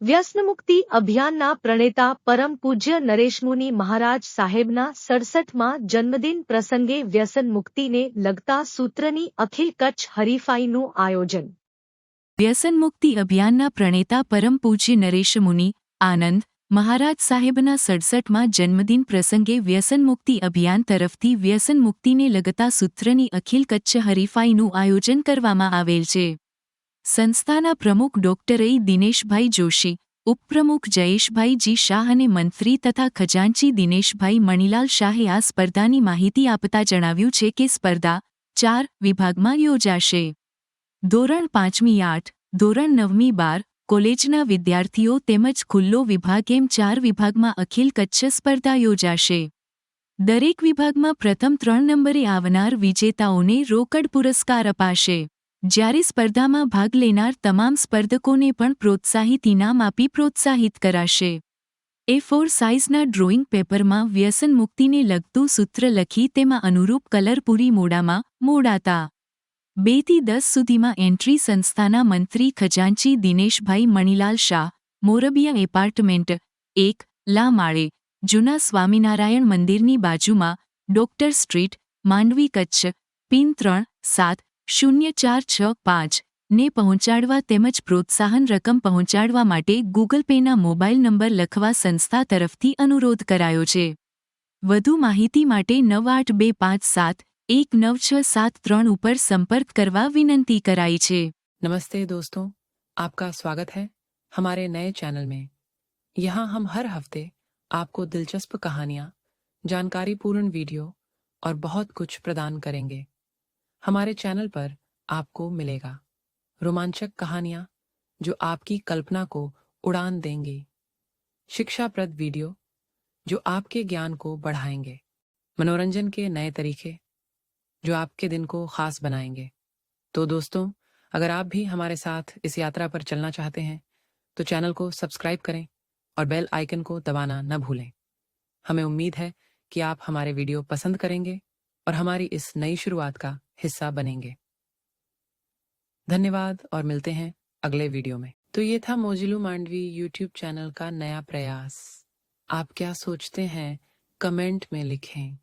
વ્યસનમુક્તિ અભિયાનના પ્રણેતા પરમ પૂજ્ય નરેશમુનિ મહારાજ સાહેબના 67માં જન્મદિન પ્રસંગે વ્યસન મુક્તિને લગતા સૂત્રની અખિલ કચ્છ હરીફાઈનું આયોજન. વ્યસન મુક્તિ અભિયાનના પ્રણેતા પરમ પૂજ્ય નરેશમુનિ આનંદ મહારાજ સાહેબના 67માં જન્મદિન પ્રસંગે વ્યસન મુક્તિ અભિયાન તરફથી વ્યસન મુક્તિને લગતા સૂત્રની અખિલ કચ્છ હરીફાઈનું આયોજન કરવામાં આવેલ છે. સંસ્થાના પ્રમુખ ડોક્ટર દિનેશભાઈ જોશી, ઉપપ્રમુખ જયેશભાઈ જી શાહ અને મંત્રી તથા ખજાનચી દિનેશભાઈ મણીલાલ શાહે આ સ્પર્ધાની માહિતી આપતા જણાવ્યું છે કે સ્પર્ધા 4 વિભાગમાં યોજાશે. ધોરણ 5મી 8, ધોરણ 9મી 12, કોલેજના વિદ્યાર્થીઓ તેમજ ખુલ્લો વિભાગ એમ 4 વિભાગમાં અખિલ કચ્છ સ્પર્ધા યોજાશે. દરેક વિભાગમાં પ્રથમ 3 નંબરે આવનાર વિજેતાઓને રોકડ પુરસ્કાર અપાશે. જ્યારે સ્પર્ધામાં ભાગ લેનાર તમામ સ્પર્ધકોને પણ પ્રોત્સાહિત ઇનામ આપી પ્રોત્સાહિત કરાશે. A4 સાઇઝના ડ્રોઈંગ પેપરમાં વ્યસન મુક્તિને લગતું સૂત્ર લખી તેમાં અનુરૂપ કલર પૂરી મોડામાં મોડાતા 2 થી 10 સુધીમાં એન્ટ્રી. સંસ્થાના મંત્રી ખજાનચી દિનેશભાઈ મણીલાલ શાહ, મોરબિયા એપાર્ટમેન્ટ 1, લા માળે, જૂના સ્વામિનારાયણ મંદિરની બાજુમાં, doctor street, Mandvi Kutch, pin 370465 ને પહોંચાડવા તેમજ પ્રોત્સાહન રકમ પહોંચાડવા માટે ગૂગલ પેના મોબાઈલ નંબર લખવા સંસ્થા તરફથી અનુરોધ કરાયો છે. વધુ માહિતી માટે 9825719673 ઉપર संपर्क करवा विनंती कराई है। नमस्ते दोस्तों, आपका स्वागत है हमारे नए चैनल में। यहाँ हम हर हफ्ते आपको दिलचस्प कहानियाँ, जानकारीपूर्ण वीडियो और बहुत कुछ प्रदान करेंगे। हमारे चैनल पर आपको मिलेगा रोमांचक कहानियाँ जो आपकी कल्पना को उड़ान देंगी, शिक्षाप्रद वीडियो जो आपके ज्ञान को बढ़ाएंगे, मनोरंजन के नए तरीके जो आपके दिन को खास बनाएंगे। तो दोस्तों, अगर आप भी हमारे साथ इस यात्रा पर चलना चाहते हैं तो चैनल को सब्सक्राइब करें और बेल आइकन को दबाना न भूलें। हमें उम्मीद है कि आप हमारे वीडियो पसंद करेंगे और हमारी इस नई शुरुआत का हिस्सा बनेंगे। धन्यवाद और मिलते हैं अगले वीडियो में। तो ये था मोजिलू मांडवी यूट्यूब चैनल का नया प्रयास। आप क्या सोचते हैं कमेंट में लिखें।